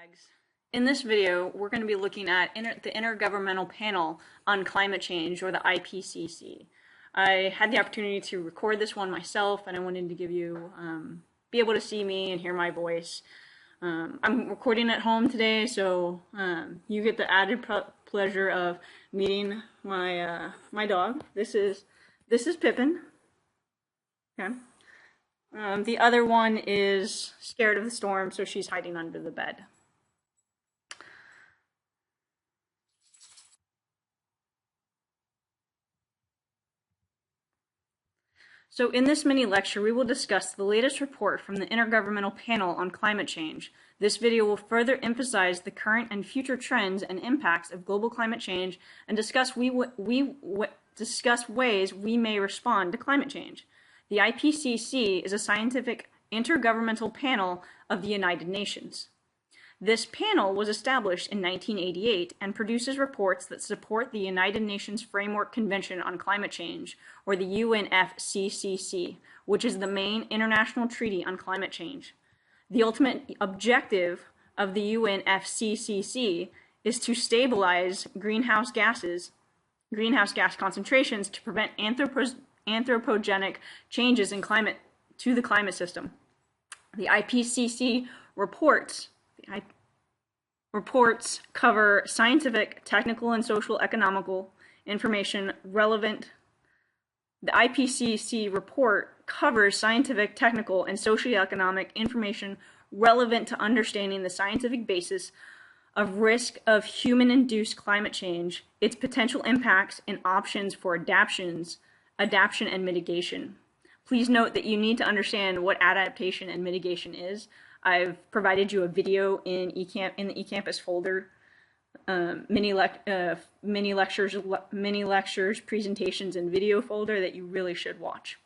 Bags. In this video, we're going to be looking at the Intergovernmental Panel on Climate Change, or the IPCC. I had the opportunity to record this one myself, and I wanted to give you, be able to see me and hear my voice. I'm recording at home today, so you get the added pleasure of meeting my my dog. This is Pippin. Okay. The other one is scared of the storm, so she's hiding under the bed. So in this mini lecture, we will discuss the latest report from the Intergovernmental Panel on Climate Change. This video will further emphasize the current and future trends and impacts of global climate change and discuss ways we may respond to climate change. The IPCC is a scientific intergovernmental panel of the United Nations. This panel was established in 1988 and produces reports that support the United Nations Framework Convention on Climate Change, or the UNFCCC, which is the main international treaty on climate change. The ultimate objective of the UNFCCC is to stabilize greenhouse gas concentrations to prevent anthropogenic changes in the climate system. The IPCC reports cover scientific, technical, and social economical information relevant. The IPCC report covers scientific, technical, and socioeconomic information relevant to understanding the scientific basis of risk of human-induced climate change, its potential impacts, and options for adaptation and mitigation. Please note that you need to understand what adaptation and mitigation is. I've provided you a video in the eCampus folder, mini lectures, presentations, and video folder that you really should watch,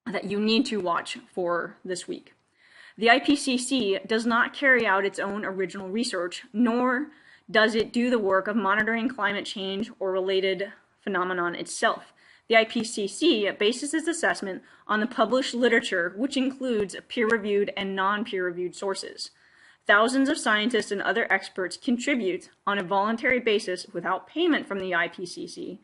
that you need to watch for this week. The IPCC does not carry out its own original research, nor does it do the work of monitoring climate change or related phenomenon itself. The IPCC bases its assessment on the published literature, which includes peer-reviewed and non-peer-reviewed sources. Thousands of scientists and other experts contribute on a voluntary basis without payment from the IPCC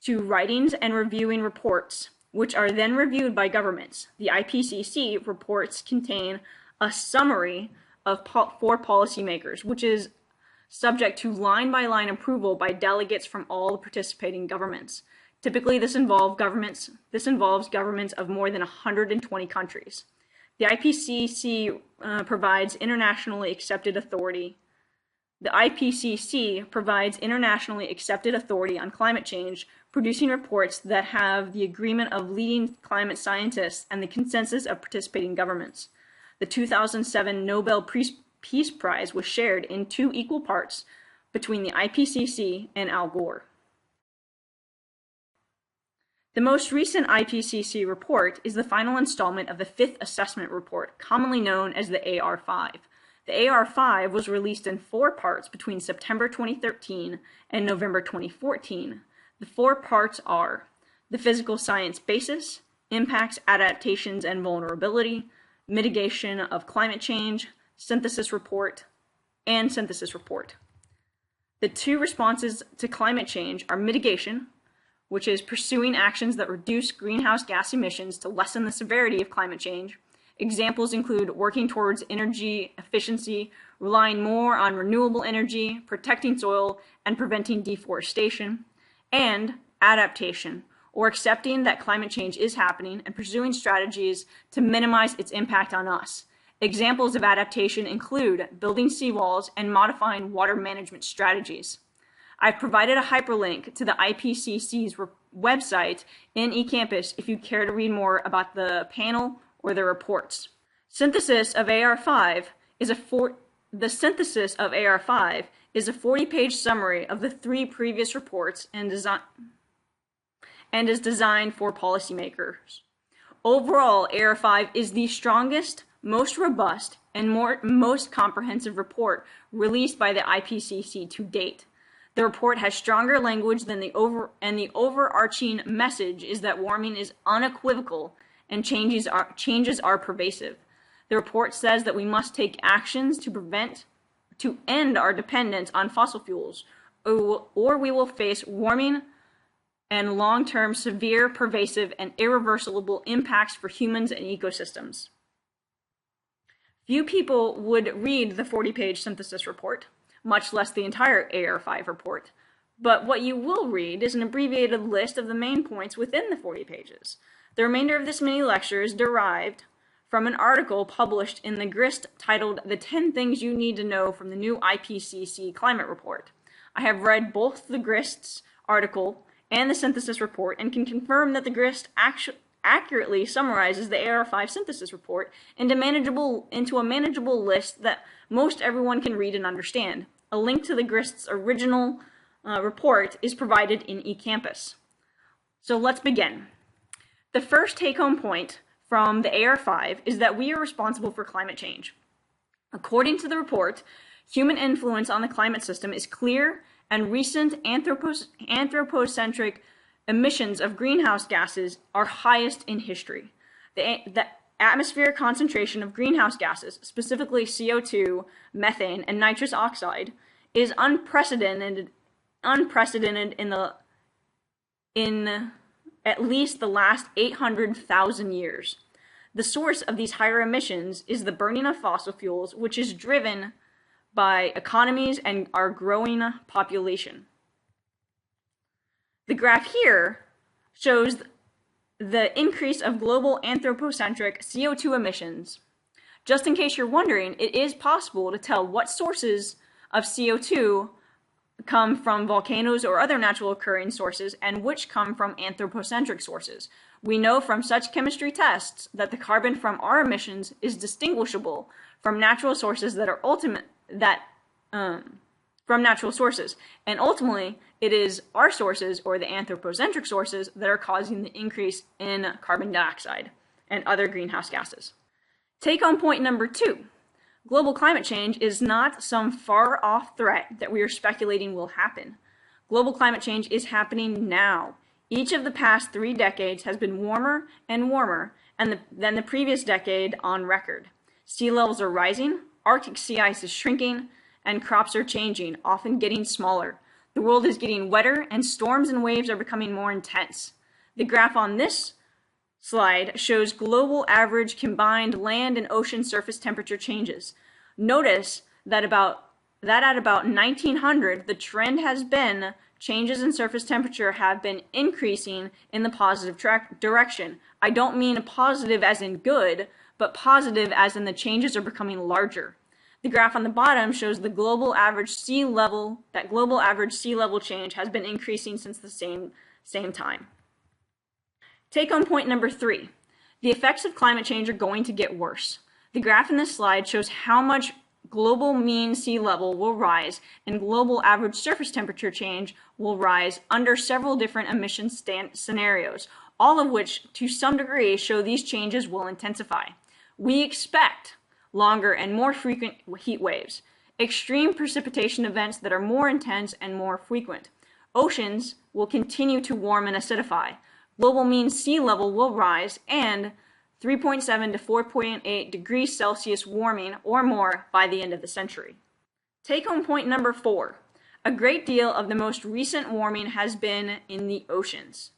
to writings and reviewing reports, which are then reviewed by governments. The IPCC reports contain a summary for policymakers, which is subject to line-by-line approval by delegates from all the participating governments. Typically, this involves governments of more than 120 countries. The IPCC provides internationally accepted authority. The IPCC provides internationally accepted authority on climate change, producing reports that have the agreement of leading climate scientists and the consensus of participating governments. The 2007 Nobel Peace Prize was shared in 2 equal parts between the IPCC and Al Gore. The most recent IPCC report is the final installment of the 5th assessment report, commonly known as the AR5. The AR5 was released in 4 parts between September 2013 and November 2014. The 4 parts are the physical science basis, impacts, adaptations, and vulnerability, mitigation of climate change, synthesis report, and synthesis report. The 2 responses to climate change are mitigation, which is pursuing actions that reduce greenhouse gas emissions to lessen the severity of climate change. Examples include working towards energy efficiency, relying more on renewable energy, protecting soil, and preventing deforestation. And adaptation, or accepting that climate change is happening and pursuing strategies to minimize its impact on us. Examples of adaptation include building seawalls and modifying water management strategies. I've provided a hyperlink to the IPCC's website in eCampus if you care to read more about the panel or their reports. The synthesis of AR5 is a 40-page summary of the 3 previous reports and is designed for policymakers. Overall, AR5 is the strongest, most robust, and most comprehensive report released by the IPCC to date. The report has stronger language than the overarching message is that warming is unequivocal and changes are pervasive. The report says that we must take actions to end our dependence on fossil fuels, or we will face warming and long-term severe, pervasive, and irreversible impacts for humans and ecosystems. Few people would read the 40-page synthesis report, much less the entire AR5 report, but what you will read is an abbreviated list of the main points within the 40 pages. The remainder of this mini lecture is derived from an article published in the GRIST titled "The 10 Things You Need to Know from the New IPCC Climate Report." I have read both the GRIST's article and the synthesis report and can confirm that the GRIST accurately summarizes the AR5 synthesis report into a manageable list that most everyone can read and understand. A link to the GRIST's original report is provided in eCampus. So let's begin. The first take-home point from the AR5 is that we are responsible for climate change. According to the report, human influence on the climate system is clear, and recent anthropocentric emissions of greenhouse gases are highest in history. The atmospheric concentration of greenhouse gases, specifically CO2, methane, and nitrous oxide, is unprecedented in at least the last 800,000 years. The source of these higher emissions is the burning of fossil fuels, which is driven by economies and our growing population. The graph here shows the increase of global anthropocentric CO2 emissions. Just in case you're wondering, it is possible to tell what sources of CO2 come from volcanoes or other natural occurring sources and which come from anthropocentric sources. We know from such chemistry tests that the carbon from our emissions is distinguishable from natural sources from natural sources, and ultimately it is our sources, or the anthropocentric sources, that are causing the increase in carbon dioxide and other greenhouse gases. Take-home point number 2. Global climate change is not some far-off threat that we are speculating will happen. Global climate change is happening now. Each of the past 3 decades has been warmer and warmer than the previous decade on record. Sea levels are rising, Arctic sea ice is shrinking, and crops are changing, often getting smaller. The world is getting wetter, and storms and waves are becoming more intense. The graph on this slide shows global average combined land and ocean surface temperature changes. Notice that at about 1900, the trend has been changes in surface temperature have been increasing in the positive direction. I don't mean positive as in good, but positive as in the changes are becoming larger. The graph on the bottom shows the global average sea level change has been increasing since the same time. Take-home point number 3. The effects of climate change are going to get worse. The graph in this slide shows how much global mean sea level will rise and global average surface temperature change will rise under several different emission scenarios, all of which to some degree show these changes will intensify. We expect longer and more frequent heat waves, extreme precipitation events that are more intense and more frequent. Oceans will continue to warm and acidify. Global mean sea level will rise, and 3.7 to 4.8 degrees Celsius warming or more by the end of the century. Take-home point number 4. A great deal of the most recent warming has been in the oceans.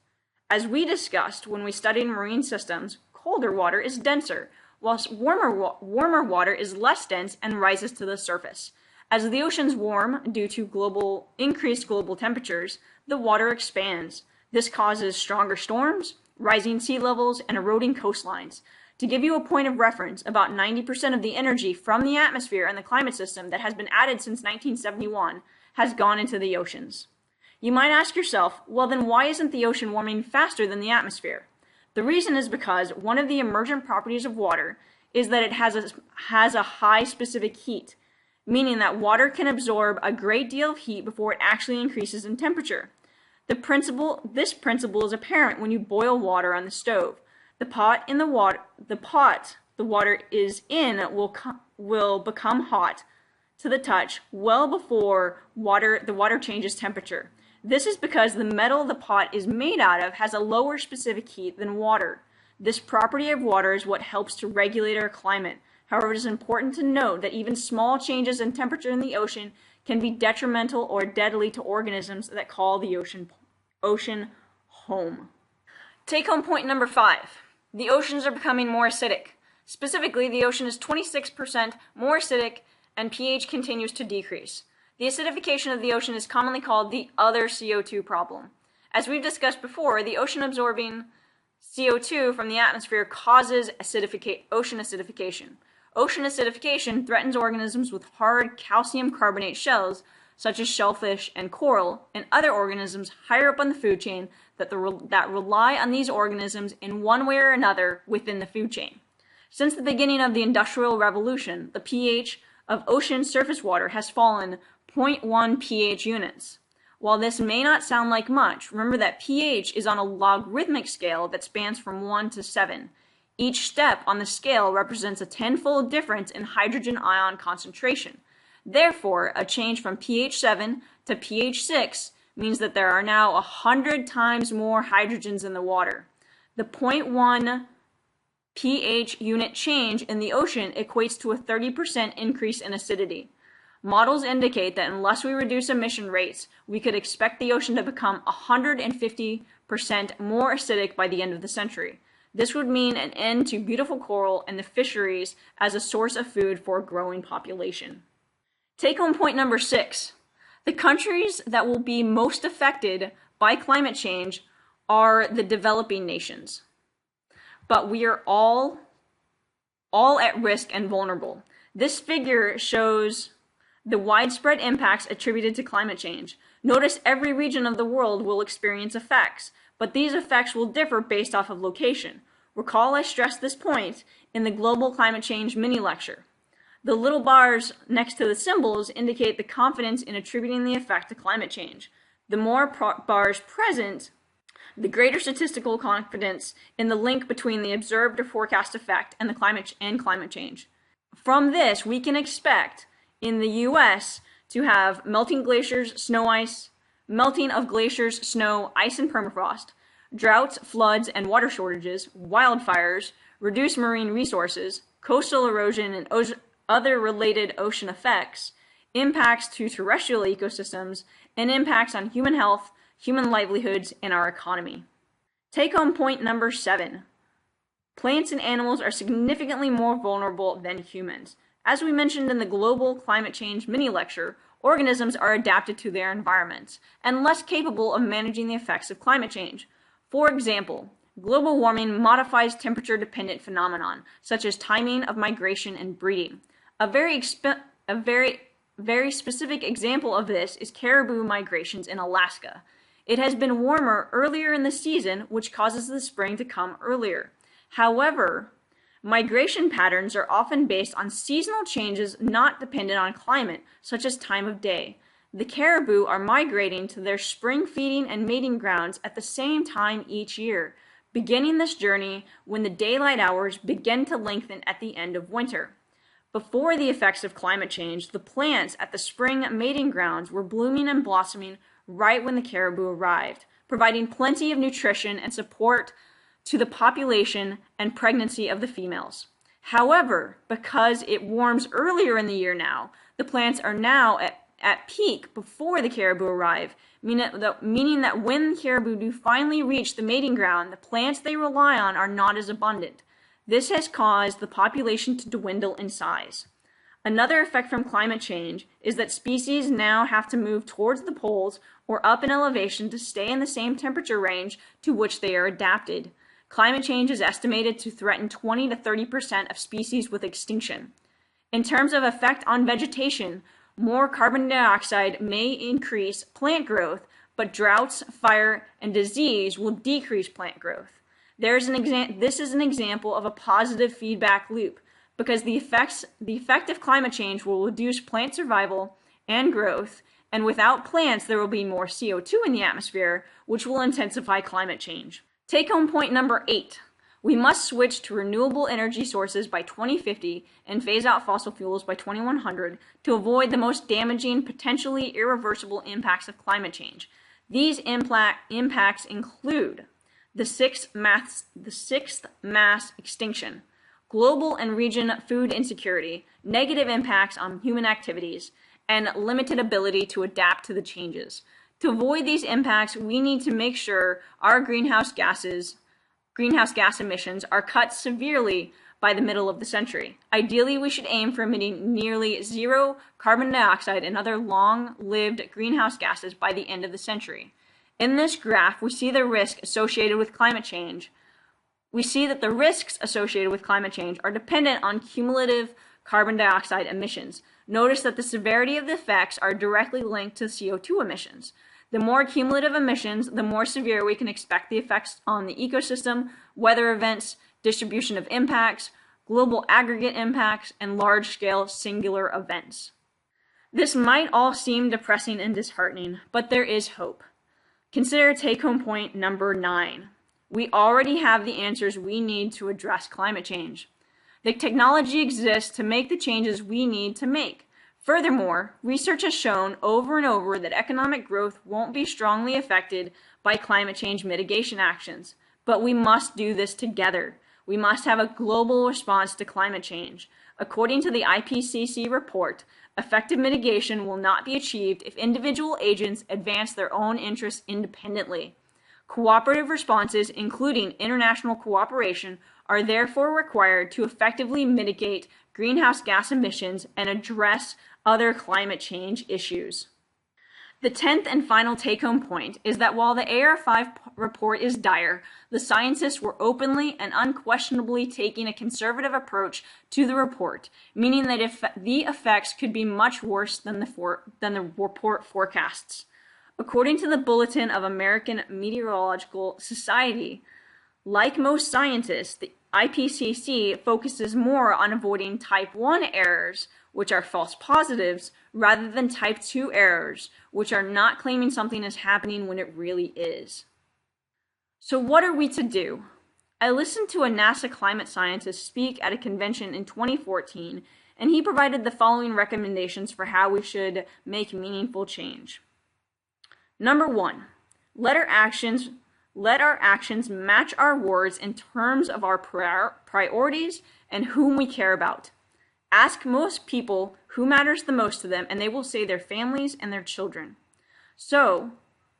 As we discussed when we studied marine systems, colder water is denser, whilst warmer water is less dense and rises to the surface. As the oceans warm due to increased global temperatures, the water expands. This causes stronger storms, rising sea levels, and eroding coastlines. To give you a point of reference, about 90% of the energy from the atmosphere and the climate system that has been added since 1971 has gone into the oceans. You might ask yourself, well then why isn't the ocean warming faster than the atmosphere? The reason is because one of the emergent properties of water is that it has a high specific heat, meaning that water can absorb a great deal of heat before it actually increases in temperature. This principle is apparent when you boil water on the stove. The pot the water is in will become hot to the touch well before the water changes temperature. This is because the metal the pot is made out of has a lower specific heat than water. This property of water is what helps to regulate our climate. However, it is important to note that even small changes in temperature in the ocean can be detrimental or deadly to organisms that call the ocean home. Take-home point number 5. The oceans are becoming more acidic. Specifically, the ocean is 26% more acidic and pH continues to decrease. The acidification of the ocean is commonly called the other CO2 problem. As we've discussed before, the ocean absorbing CO2 from the atmosphere causes ocean acidification. Ocean acidification threatens organisms with hard calcium carbonate shells, such as shellfish and coral, and other organisms higher up on the food chain that rely on these organisms in one way or another within the food chain. Since the beginning of the Industrial Revolution, the pH of ocean surface water has fallen 0.1 pH units. While this may not sound like much, remember that pH is on a logarithmic scale that spans from 1 to 7. Each step on the scale represents a tenfold difference in hydrogen ion concentration. Therefore, a change from pH 7 to pH 6 means that there are now 100 times more hydrogens in the water. The 0.1 pH unit change in the ocean equates to a 30% increase in acidity. Models indicate that unless we reduce emission rates, we could expect the ocean to become 150% more acidic by the end of the century. This would mean an end to beautiful coral and the fisheries as a source of food for a growing population. Take-home point number 6. The countries that will be most affected by climate change are the developing nations. But we are all at risk and vulnerable. This figure shows the widespread impacts attributed to climate change. Notice every region of the world will experience effects, but these effects will differ based off of location. Recall I stressed this point in the Global Climate Change mini-lecture. The little bars next to the symbols indicate the confidence in attributing the effect to climate change. The more bars present, the greater statistical confidence in the link between the observed or forecast effect and climate change. From this, we can expect in the U.S. to have melting glaciers, snow ice, melting of glaciers, snow, ice, and permafrost, droughts, floods, and water shortages, wildfires, reduced marine resources, coastal erosion, and other related ocean effects, impacts to terrestrial ecosystems, and impacts on human health, human livelihoods, and our economy. Take-home point number 7. Plants and animals are significantly more vulnerable than humans. As we mentioned in the Global Climate Change mini-lecture, organisms are adapted to their environments and less capable of managing the effects of climate change. For example, global warming modifies temperature-dependent phenomenon, such as timing of migration and breeding. A very specific example of this is caribou migrations in Alaska. It has been warmer earlier in the season, which causes the spring to come earlier. However, migration patterns are often based on seasonal changes not dependent on climate, such as time of day. The caribou are migrating to their spring feeding and mating grounds at the same time each year, beginning this journey when the daylight hours begin to lengthen at the end of winter. Before the effects of climate change, the plants at the spring mating grounds were blooming and blossoming right when the caribou arrived, providing plenty of nutrition and support to the population and pregnancy of the females. However, because it warms earlier in the year now, the plants are now at peak before the caribou arrive, meaning that when the caribou do finally reach the mating ground, the plants they rely on are not as abundant. This has caused the population to dwindle in size. Another effect from climate change is that species now have to move towards the poles or up in elevation to stay in the same temperature range to which they are adapted. Climate change is estimated to threaten 20 to 30% of species with extinction. In terms of effect on vegetation, more carbon dioxide may increase plant growth, but droughts, fire, and disease will decrease plant growth. This is an example of a positive feedback loop, because the effect of climate change will reduce plant survival and growth, and without plants there will be more CO2 in the atmosphere, which will intensify climate change. Take-home point number 8. We must switch to renewable energy sources by 2050 and phase out fossil fuels by 2100 to avoid the most damaging, potentially irreversible impacts of climate change. These impacts include the sixth mass extinction, global and region food insecurity, negative impacts on human activities, and limited ability to adapt to the changes. To avoid these impacts, we need to make sure our greenhouse gas emissions are cut severely by the middle of the century. Ideally, we should aim for emitting nearly zero carbon dioxide and other long-lived greenhouse gases by the end of the century. In this graph, we see the risk associated with climate change. We see that the risks associated with climate change are dependent on cumulative carbon dioxide emissions. Notice that the severity of the effects are directly linked to CO2 emissions. The more cumulative emissions, the more severe we can expect the effects on the ecosystem, weather events, distribution of impacts, global aggregate impacts, and large-scale singular events. This might all seem depressing and disheartening, but there is hope. Consider take-home point number 9. We already have the answers we need to address climate change. The technology exists to make the changes we need to make. Furthermore, research has shown over and over that economic growth won't be strongly affected by climate change mitigation actions. But we must do this together. We must have a global response to climate change. According to the IPCC report, effective mitigation will not be achieved if individual agents advance their own interests independently. Cooperative responses, including international cooperation, are therefore required to effectively mitigate greenhouse gas emissions and address other climate change issues. The 10th and final take-home point is that while the AR5 report is dire, the scientists were openly and unquestionably taking a conservative approach to the report, meaning that the effects could be much worse than the report forecasts. According to the Bulletin of American Meteorological Society, like most scientists, the IPCC focuses more on avoiding type 1 errors, which are false positives, rather than type 2 errors, which are not claiming something is happening when it really is. So what are we to do? I listened to a NASA climate scientist speak at a convention in 2014, and he provided the following recommendations for how we should make meaningful change. Number 1, let our actions match our words in terms of our priorities and whom we care about. Ask most people who matters the most to them, and they will say their families and their children. So,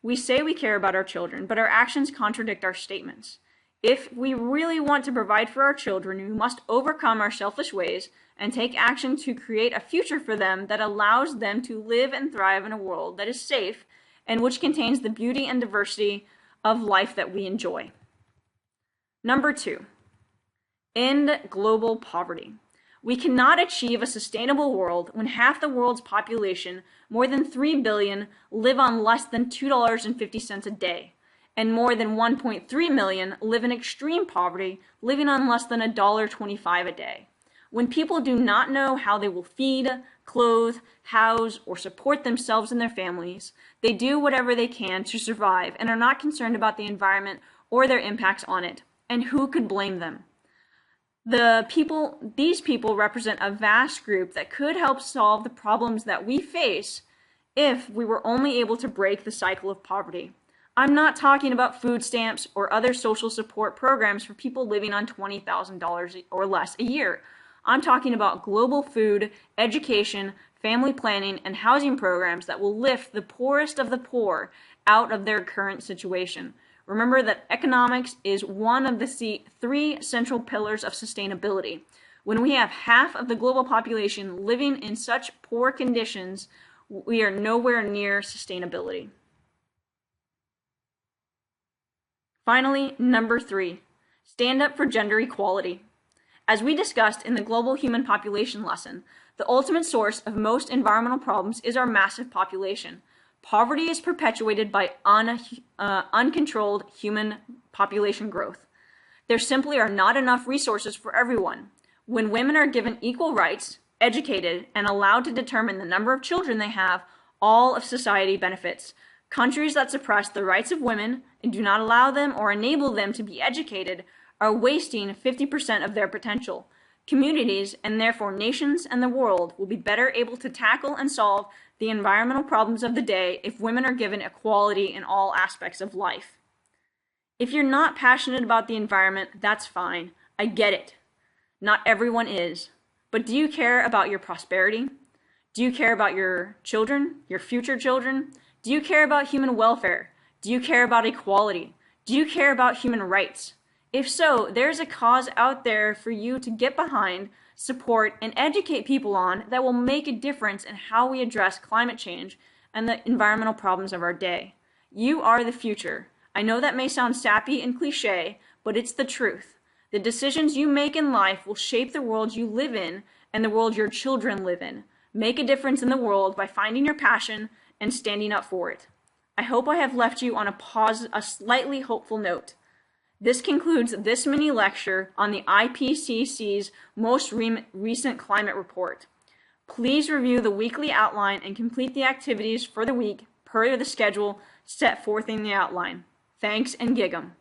we say we care about our children, but our actions contradict our statements. If we really want to provide for our children, we must overcome our selfish ways and take action to create a future for them that allows them to live and thrive in a world that is safe and which contains the beauty and diversity of life that we enjoy. Number 2, end global poverty. We cannot achieve a sustainable world when half the world's population, more than 3 billion, live on less than $2.50 a day, and more than 1.3 million live in extreme poverty, living on less than $1.25 a day. When people do not know how they will feed, clothe, house, or support themselves and their families, they do whatever they can to survive and are not concerned about the environment or their impacts on it. And who could blame them? These people represent a vast group that could help solve the problems that we face if we were only able to break the cycle of poverty. I'm not talking about food stamps or other social support programs for people living on $20,000 or less a year. I'm talking about global food, education, family planning, and housing programs that will lift the poorest of the poor out of their current situation. Remember that economics is one of the 3 central pillars of sustainability. When we have half of the global population living in such poor conditions, we are nowhere near sustainability. Finally, number 3, stand up for gender equality. As we discussed in the global human population lesson, the ultimate source of most environmental problems is our massive population. Poverty is perpetuated by uncontrolled human population growth. There simply are not enough resources for everyone. When women are given equal rights, educated, and allowed to determine the number of children they have, all of society benefits. Countries that suppress the rights of women and do not allow them or enable them to be educated are wasting 50% of their potential. Communities, and therefore nations and the world, will be better able to tackle and solve the environmental problems of the day if women are given equality in all aspects of life. If you're not passionate about the environment, that's fine. I get it. Not everyone is. But do you care about your prosperity? Do you care about your children, your future children? Do you care about human welfare? Do you care about equality? Do you care about human rights? If so, there's a cause out there for you to get behind, support, and educate people on that will make a difference in how we address climate change and the environmental problems of our day. You are the future. I know that may sound sappy and cliche, but it's the truth. The decisions you make in life will shape the world you live in and the world your children live in. Make a difference in the world by finding your passion and standing up for it. I hope I have left you on a slightly hopeful note. This concludes this mini lecture on the IPCC's most recent climate report. Please review the weekly outline and complete the activities for the week per the schedule set forth in the outline. Thanks and gig 'em.